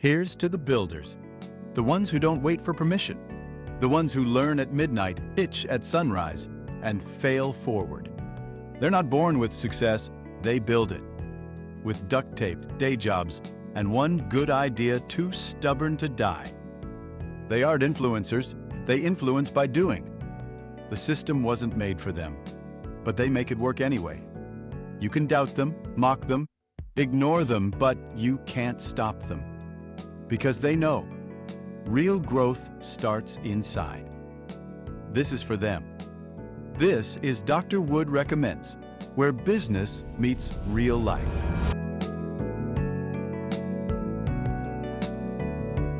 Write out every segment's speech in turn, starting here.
Here's to the builders, the ones who don't wait for permission, the ones who learn at midnight, pitch at sunrise, and fail forward. They're not born with success, they build it. With duct tape, day jobs, and one good idea too stubborn to die. They aren't influencers, they influence by doing. The system wasn't made for them, but they make it work anyway. You can doubt them, mock them, ignore them, but you can't stop them. Because they know, real growth starts inside. This is for them. This is Dr. Wood Recommends, where business meets real life.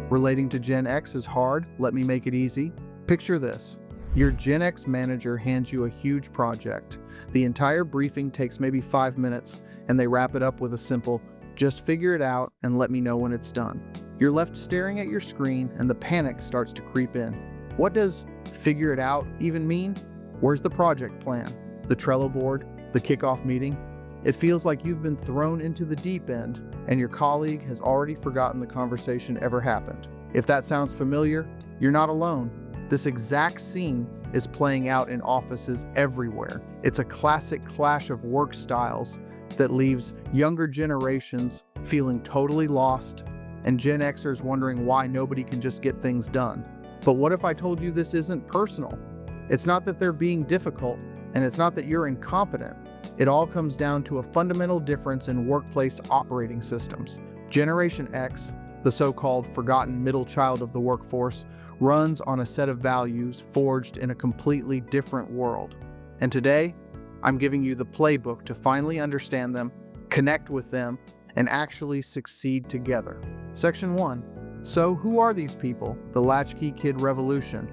Relating to Gen X is hard. Let me make it easy. Picture this. Your Gen X manager hands you a huge project. The entire briefing takes maybe 5 minutes, and they wrap it up with a simple, "Just figure it out and let me know when it's done." You're left staring at your screen, and the panic starts to creep in. What does "figure it out" even mean? Where's the project plan? The Trello board? The kickoff meeting? It feels like you've been thrown into the deep end, and your colleague has already forgotten the conversation ever happened. If that sounds familiar, you're not alone. This exact scene is playing out in offices everywhere. It's a classic clash of work styles that leaves younger generations feeling totally lost and Gen Xers wondering why nobody can just get things done. But what if I told you this isn't personal? It's not that they're being difficult, and it's not that you're incompetent. It all comes down to a fundamental difference in workplace operating systems. Generation X, the so-called forgotten middle child of the workforce, runs on a set of values forged in a completely different world. And today, I'm giving you the playbook to finally understand them, connect with them, and actually succeed together. Section 1. So who are these people? The latchkey kid revolution.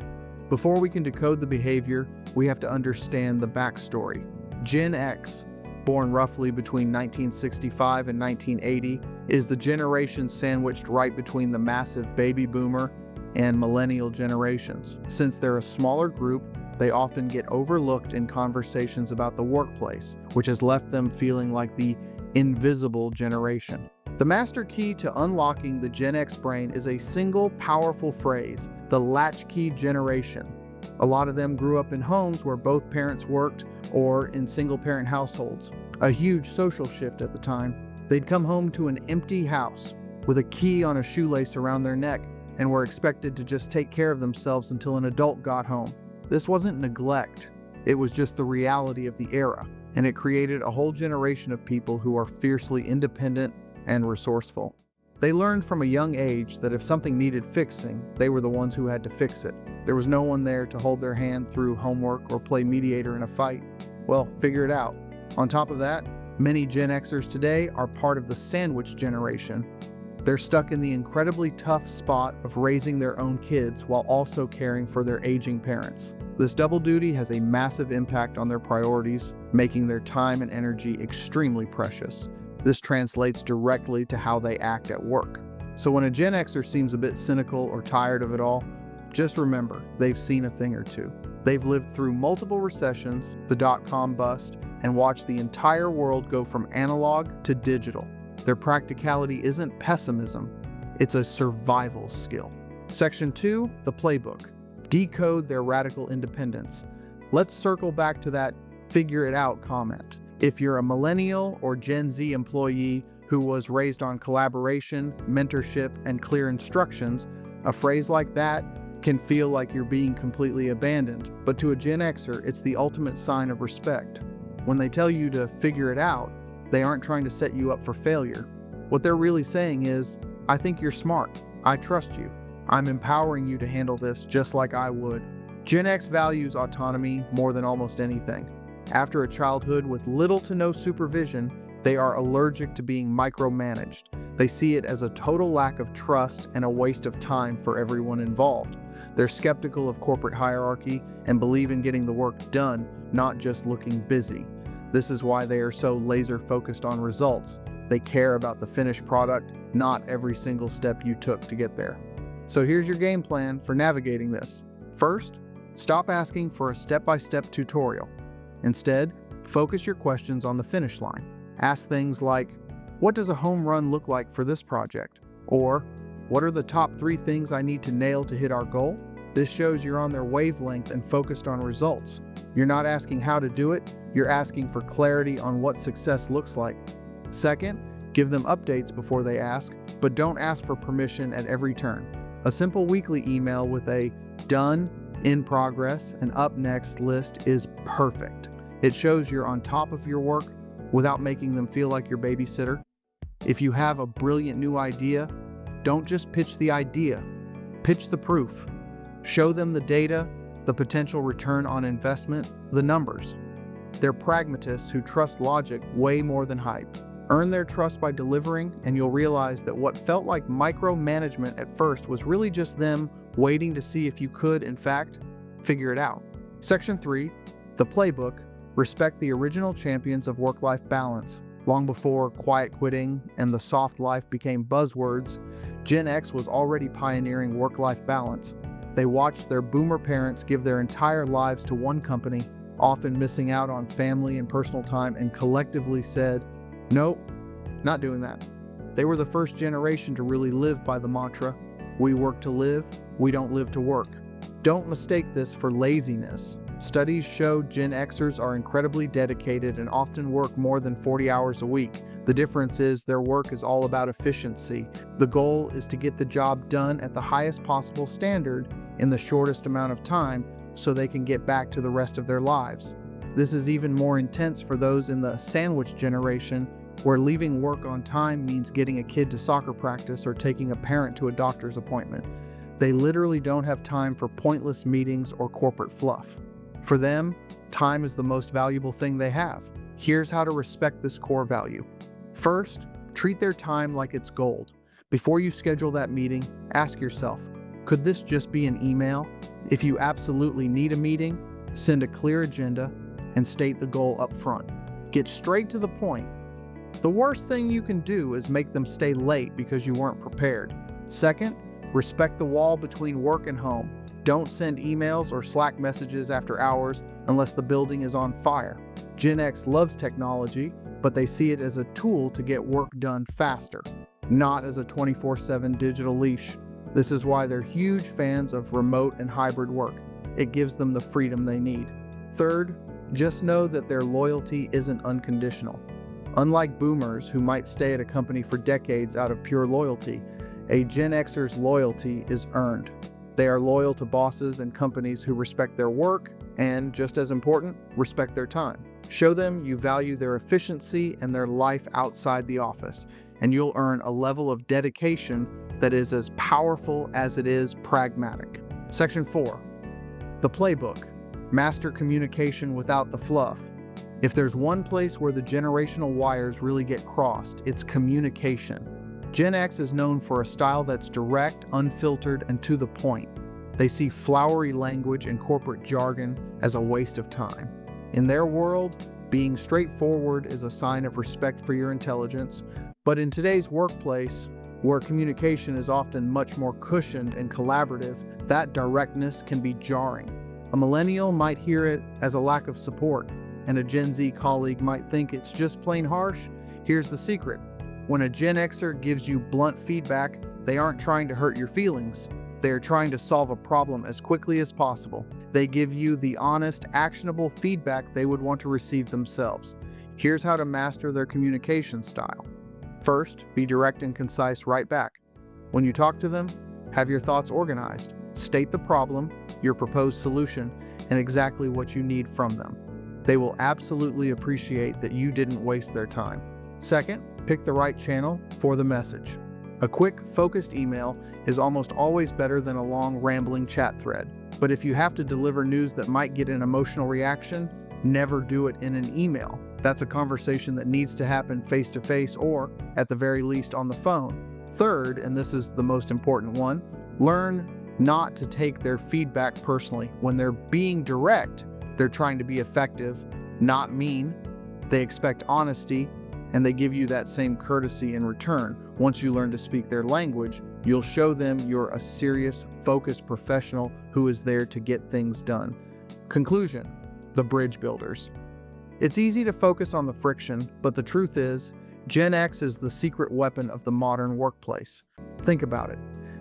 Before we can decode the behavior, we have to understand the backstory. Gen X, born roughly between 1965 and 1980, is the generation sandwiched right between the massive baby boomer and millennial generations. Since they're a smaller group, they often get overlooked in conversations about the workplace, which has left them feeling like the invisible generation. The master key to unlocking the Gen X brain is a single powerful phrase: the latchkey generation. A lot of them grew up in homes where both parents worked or in single-parent households. A huge social shift at the time. They'd come home to an empty house with a key on a shoelace around their neck and were expected to just take care of themselves until an adult got home. This wasn't neglect. It was just the reality of the era, and it created a whole generation of people who are fiercely independent and resourceful. They learned from a young age that if something needed fixing, they were the ones who had to fix it. There was no one there to hold their hand through homework or play mediator in a fight. Well, figure it out. On top of that, many Gen Xers today are part of the sandwich generation. They're stuck in the incredibly tough spot of raising their own kids while also caring for their aging parents. This double duty has a massive impact on their priorities, making their time and energy extremely precious. This translates directly to how they act at work. So when a Gen Xer seems a bit cynical or tired of it all, just remember, they've seen a thing or two. They've lived through multiple recessions, the dot-com bust, and watched the entire world go from analog to digital. Their practicality isn't pessimism, it's a survival skill. Section 2, the playbook. Decode their radical independence. Let's circle back to that "figure it out" comment. If you're a millennial or Gen Z employee who was raised on collaboration, mentorship, and clear instructions, a phrase like that can feel like you're being completely abandoned. But to a Gen Xer, it's the ultimate sign of respect. When they tell you to figure it out, they aren't trying to set you up for failure. What they're really saying is, "I think you're smart. I trust you. I'm empowering you to handle this just like I would." Gen X values autonomy more than almost anything. After a childhood with little to no supervision, they are allergic to being micromanaged. They see it as a total lack of trust and a waste of time for everyone involved. They're skeptical of corporate hierarchy and believe in getting the work done, not just looking busy. This is why they are so laser focused on results. They care about the finished product, not every single step you took to get there. So here's your game plan for navigating this. First, stop asking for a step-by-step tutorial. Instead, focus your questions on the finish line. Ask things like, "What does a home run look like for this project?" Or, What are the top 3 things I need to nail to hit our goal? This shows you're on their wavelength and focused on results. You're not asking how to do it, you're asking for clarity on what success looks like. Second, give them updates before they ask, but don't ask for permission at every turn. A simple weekly email with a done, in progress, and up next list is perfect. It shows you're on top of your work without making them feel like your babysitter. If you have a brilliant new idea, don't just pitch the idea, pitch the proof. Show them the data, the potential return on investment, the numbers. They're pragmatists who trust logic way more than hype. Earn their trust by delivering, and you'll realize that what felt like micromanagement at first was really just them waiting to see if you could, in fact, figure it out. Section 3, the playbook, respect the original champions of work-life balance. Long before quiet quitting and the soft life became buzzwords, Gen X was already pioneering work-life balance. They watched their boomer parents give their entire lives to one company, often missing out on family and personal time, and collectively said, "Nope, not doing that." They were the first generation to really live by the mantra, "We work to live, we don't live to work." Don't mistake this for laziness. Studies show Gen Xers are incredibly dedicated and often work more than 40 hours a week. The difference is their work is all about efficiency. The goal is to get the job done at the highest possible standard in the shortest amount of time so they can get back to the rest of their lives. This is even more intense for those in the sandwich generation, where leaving work on time means getting a kid to soccer practice or taking a parent to a doctor's appointment. They literally don't have time for pointless meetings or corporate fluff. For them, time is the most valuable thing they have. Here's how to respect this core value. First, treat their time like it's gold. Before you schedule that meeting, ask yourself, could this just be an email? If you absolutely need a meeting, send a clear agenda and state the goal up front. Get straight to the point. The worst thing you can do is make them stay late because you weren't prepared. Second, respect the wall between work and home. Don't send emails or Slack messages after hours unless the building is on fire. Gen X loves technology, but they see it as a tool to get work done faster, not as a 24/7 digital leash. This is why they're huge fans of remote and hybrid work. It gives them the freedom they need. Third, just know that their loyalty isn't unconditional. Unlike boomers who might stay at a company for decades out of pure loyalty, a Gen Xer's loyalty is earned. They are loyal to bosses and companies who respect their work and, just as important, respect their time. Show them you value their efficiency and their life outside the office, and you'll earn a level of dedication that is as powerful as it is pragmatic. Section 4, the playbook. Master communication without the fluff. If there's one place where the generational wires really get crossed, it's communication. Gen X is known for a style that's direct, unfiltered, and to the point. They see flowery language and corporate jargon as a waste of time. In their world, being straightforward is a sign of respect for your intelligence, but in today's workplace, where communication is often much more cushioned and collaborative, that directness can be jarring. A millennial might hear it as a lack of support, and a Gen Z colleague might think it's just plain harsh. Here's the secret. When a Gen Xer gives you blunt feedback, they aren't trying to hurt your feelings. They are trying to solve a problem as quickly as possible. They give you the honest, actionable feedback they would want to receive themselves. Here's how to master their communication style. First, be direct and concise right back. When you talk to them, have your thoughts organized. State the problem, your proposed solution, and exactly what you need from them. They will absolutely appreciate that you didn't waste their time. Second, pick the right channel for the message. A quick, focused email is almost always better than a long, rambling chat thread. But if you have to deliver news that might get an emotional reaction, never do it in an email. That's a conversation that needs to happen face-to-face or, at the very least, on the phone. Third, and this is the most important one, learn not to take their feedback personally. When they're being direct, they're trying to be effective, not mean. They expect honesty, and they give you that same courtesy in return. Once you learn to speak their language, you'll show them you're a serious, focused professional who is there to get things done. Conclusion: the bridge builders. It's easy to focus on the friction, but the truth is, Gen X is the secret weapon of the modern workplace. Think about it.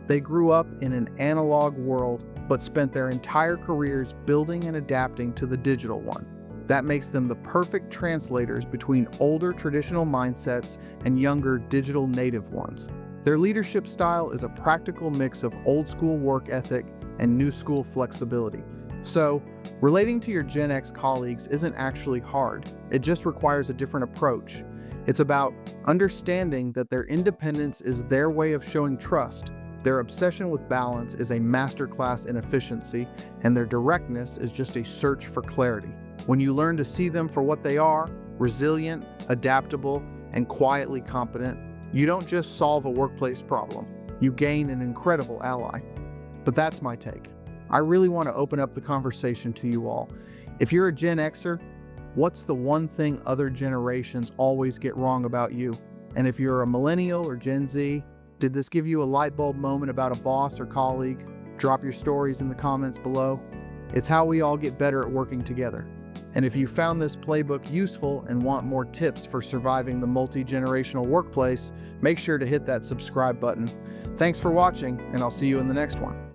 They grew up in an analog world, but spent their entire careers building and adapting to the digital one. That makes them the perfect translators between older traditional mindsets and younger digital native ones. Their leadership style is a practical mix of old school work ethic and new school flexibility. So, relating to your Gen X colleagues isn't actually hard. It just requires a different approach. It's about understanding that their independence is their way of showing trust, their obsession with balance is a masterclass in efficiency, and their directness is just a search for clarity. When you learn to see them for what they are, resilient, adaptable, and quietly competent, you don't just solve a workplace problem, you gain an incredible ally. But that's my take. I really want to open up the conversation to you all. If you're a Gen Xer, what's the one thing other generations always get wrong about you? And if you're a millennial or Gen Z, did this give you a light bulb moment about a boss or colleague? Drop your stories in the comments below. It's how we all get better at working together. And if you found this playbook useful and want more tips for surviving the multi-generational workplace, make sure to hit that subscribe button. Thanks for watching, and I'll see you in the next one.